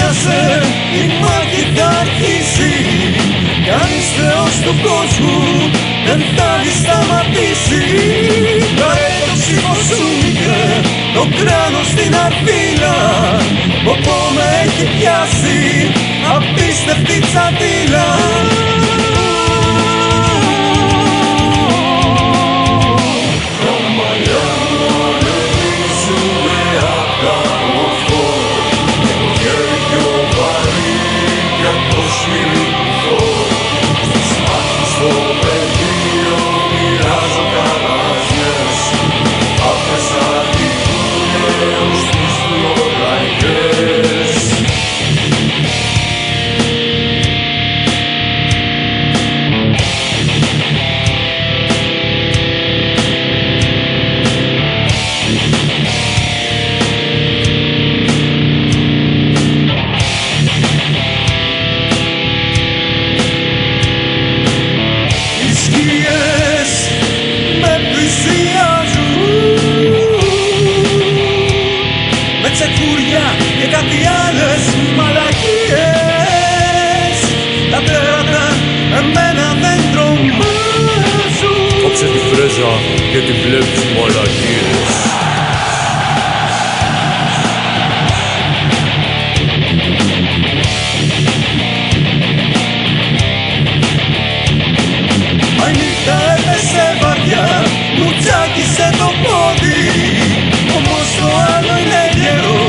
πιάσε, η μάχη θα αρχίσει. Κανείς θεός του κόσμου δεν θα σταματήσει. Πάρε το ψήφο σου μικρέ, το κράνος στην αρπίλα. Ποπό με έχει πιάσει, απίστευτη τσαντίλα. Και κάτι άλλες μαλακίες. Τα τέρατα εμένα δεν τρομάζουν. Κόψε τη φρέζα και τη βλέπεις μαλακίες. Μα η νύχτα έπεσε βαριά, μου τσάκισε το πόδι. Όμως το άλλο είναι γερό.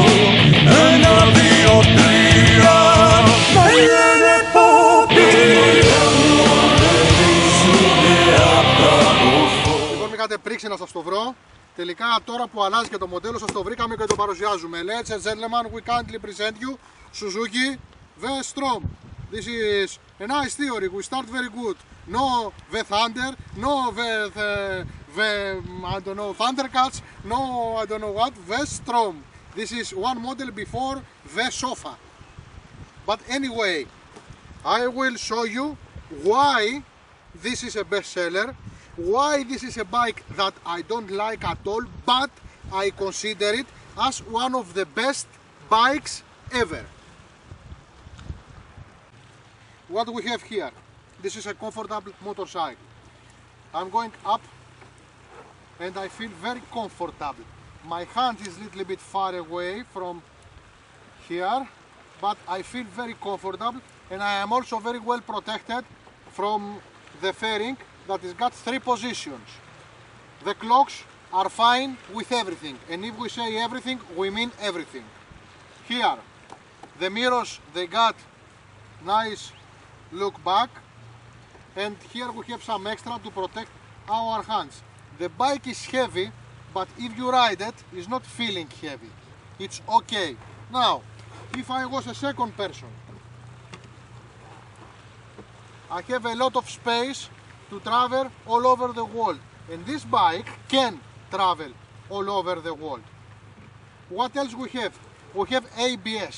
Ένα, δύο, τρία, μα είναι πόδι. Λοιπόν, με είχατε πρίξει να σας το βρω. Τελικά τώρα που αλλάζει και το μοντέλο σας το βρήκαμε και το παρουσιάζουμε. Ladies and gentlemen, we kindly present you Suzuki V-Strom. This is a nice theory, we start very good. No V-Thunder, no I don't know, Thundercats, no I don't know what, V-Strom. This is one model before V-Sofa. But anyway, I will show you why this is a bestseller, why this is a bike that I don't like at all, but I consider it as one of the best bikes ever. What we have here, this is a comfortable motorcycle. I'm going up and I feel very comfortable. My hand is a little bit far away from here, but I feel very comfortable, and I am also very well protected from the fairing that has got 3 positions. The clocks are fine with everything, and if we say everything, we mean everything. Here, the mirrors, they got nice look back, and here we have some extra to protect our hands. The bike is heavy, but if you ride it, it's not feeling heavy. It's okay. Now, if I was a second person, I have a lot of space to travel all over the world, and this bike can travel all over the world. What else we have? We have ABS.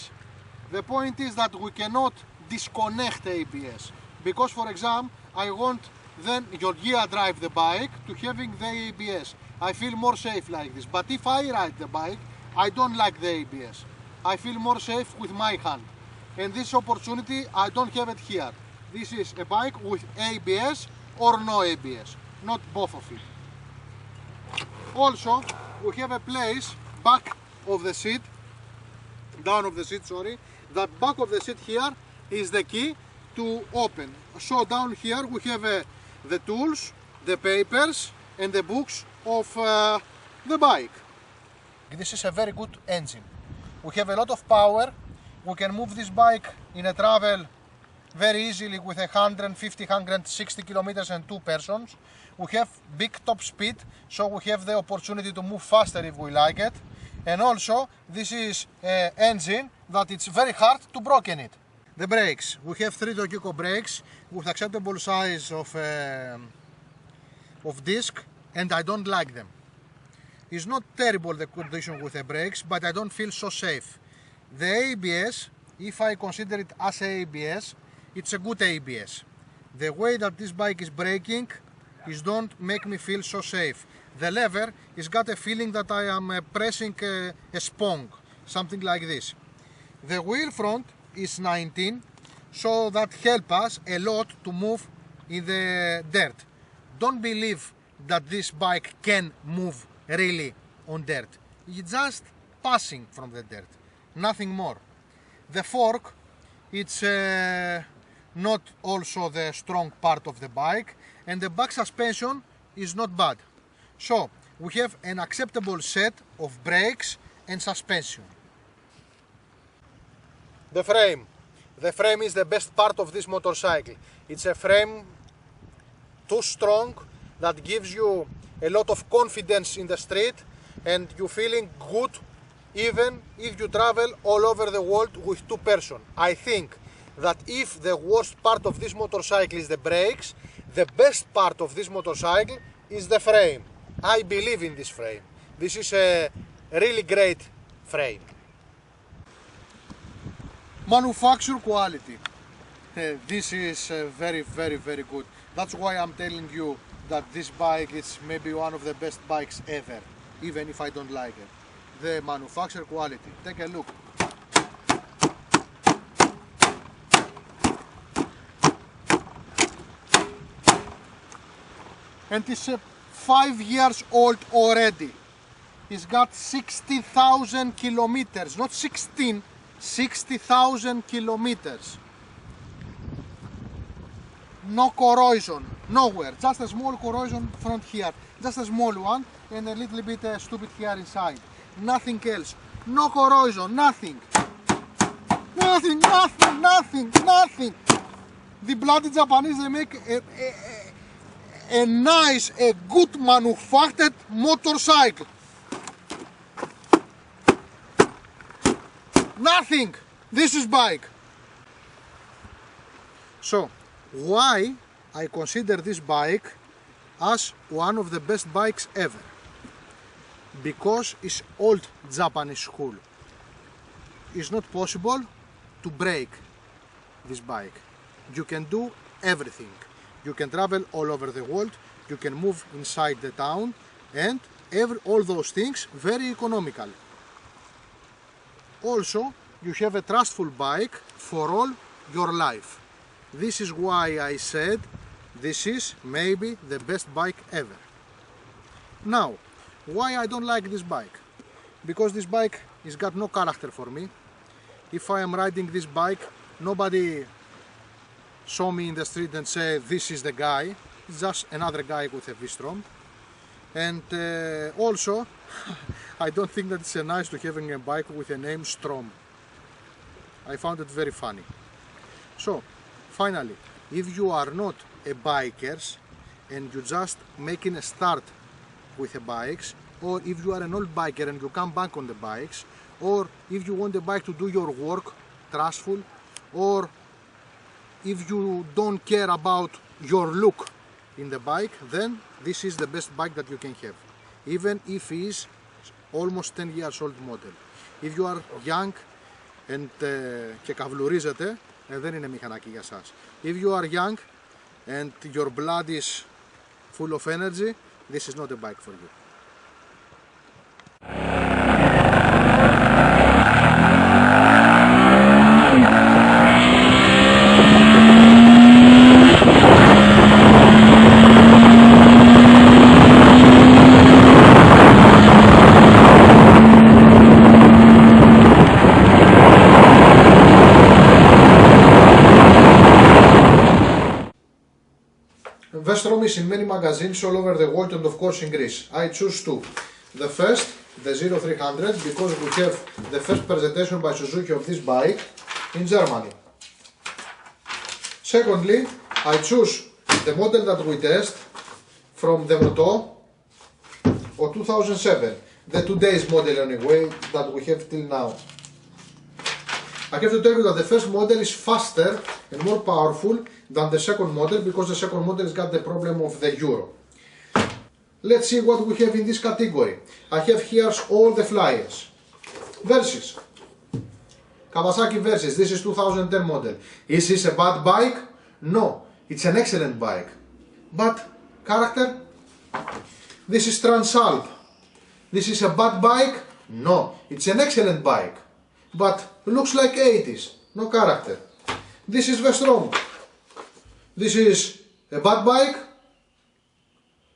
The point is that we cannot disconnect ABS, because for example, I want then Georgia drive the bike to having the ABS. I feel more safe like this, but if I ride the bike, I don't like the ABS. I feel more safe with my hand, and this opportunity I don't have it here. This is a bike with ABS or no ABS, not both of it. Also, we have a place back of the seat, down of the seat, sorry. That back of the seat here is the key to open. So down here we have the tools, the papers and the books of the bike. This is a very good engine. We have a lot of power. We can move this bike in a travel very easily with 150-160 kilometers and 2 persons. We have big top speed, so we have the opportunity to move faster if we like it. And also, this is an engine that it's very hard to broken it. The brakes. We have 3 Tokiko brakes with acceptable size of disc, and I don't like them. It's not terrible the condition with the brakes, but I don't feel so safe. The ABS, if I consider it as ABS, it's a good ABS. The way that this bike is braking is don't make me feel so safe. The lever has got a feeling that I am pressing a spong, something like this. The wheel front is 19, so that help us a lot to move in the dirt. Don't believe that this bike can move really on dirt. It's just passing from the dirt, nothing more. The fork, it's not also the strong part of the bike, and the back suspension is not bad. So we have an acceptable set of brakes and suspension. The frame. The frame is the best part of this motorcycle. It's a frame too strong that gives you a lot of confidence in the street, and you're feeling good even if you travel all over the world with two persons. I think that if the worst part of this motorcycle is the brakes, the best part of this motorcycle is the frame. I believe in this frame. This is a really great frame. Manufacture quality. This is very good. That's why I'm telling you that this bike is maybe one of the best bikes ever, even if I don't like it. The manufacture quality. Take a look. And it's 5 years old already. It's got 60,000 kilometers, not 16, 60,000 kilometers. No corrosion, nowhere, just a small corrosion front here, just a small one, and a little bit stupid here inside. Nothing else, no corrosion, nothing. Nothing. The bloody Japanese, they make a nice, a good manufactured motorcycle. Nothing. This is bike. So, why I consider this bike as one of the best bikes ever? Because it's old Japanese school. It's not possible to break this bike. You can do everything. You can travel all over the world, you can move inside the town, and all those things very economical. Also, you have a trustful bike for all your life. This is why I said this is maybe the best bike ever. Now, why I don't like this bike? Because this bike has got no character for me. If I am riding this bike, nobody saw me in the street and say this is the guy. It's just another guy with a V-Strom. And also, I don't think that it's nice to having a bike with a name Strom. I found it very funny. So, finally, if you are not a bikers and you just making a start with the bikes, or if you are an old biker and you come back on the bikes, or if you want the bike to do your work trustful, or if you don't care about your look in the bike, then this is the best bike that you can have, even if it is almost 10 years old model. If you are young and και καυλουρίζετε, δεν είναι μηχανάκι για σας. If you are young and your blood is full of energy, this is not a bike for you. V-Strom is in many magazines all over the world and of course in Greece. I choose two. The first, the 0300, because we have the first presentation by Suzuki of this bike in Germany. Secondly, I choose the model that we test from the Moto of 2007, the today's model anyway that we have till now. I have to tell you that the first model is faster and more powerful than the second model, because the second model has got the problem of the Euro. Let's see what we have in this category. I have here all the flyers. Versys. Kawasaki Versys, this is 2010 model. Is this a bad bike? No, it's an excellent bike. But character? This is Transalp. This is a bad bike? No, it's an excellent bike. but looks like 80s, no character. This is Vestrom. This is a bad bike?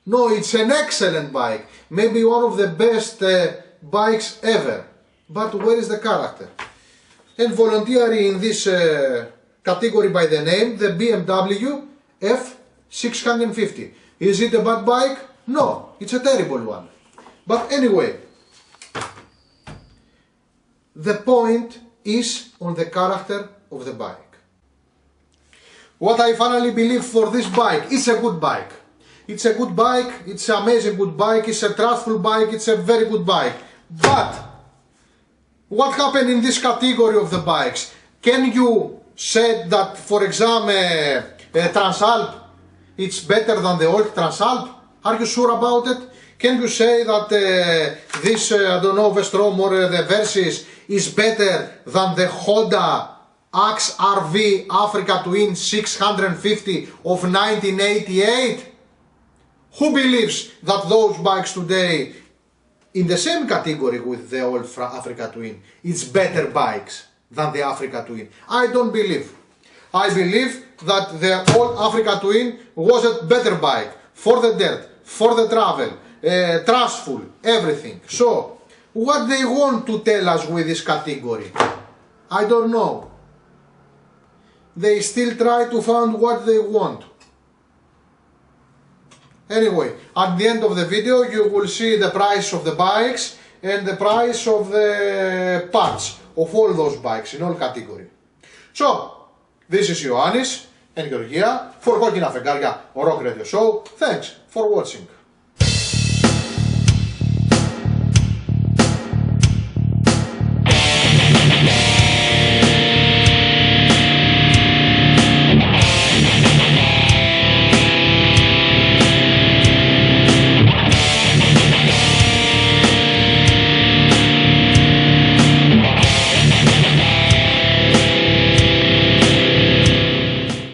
No, it's an excellent bike, maybe one of the best bikes ever. But where is the character? And volunteering in this category by the name, the BMW F650. Is it a bad bike? No, it's a terrible one. But anyway, the point is on the character of the bike. What I finally believe for this bike, it's a good bike. It's a good bike, it's an amazing good bike, it's a trustful bike, it's a very good bike. But what happened in this category of the bikes? Can you say that, for example, Transalp, it's better than the old Transalp? Are you sure about it? Can you say that this, I don't know, Vestrom or the Versys is better than the Honda Axe RV Africa Twin 650 of 1988? Who believes that those bikes today, in the same category with the old Africa Twin, it's better bikes than the Africa Twin? I don't believe. I believe that the old Africa Twin was a better bike for the dirt, for the travel, trustful, everything. So, what they want to tell us with this category? I don't know. They still try to find what they want. Anyway, at the end of the video you will see the price of the bikes and the price of the parts of all those bikes in all categories. So, this is Ioannis and Georgia for Κόκκινα Φεγγάρια Rock Radio Show. Thanks for watching.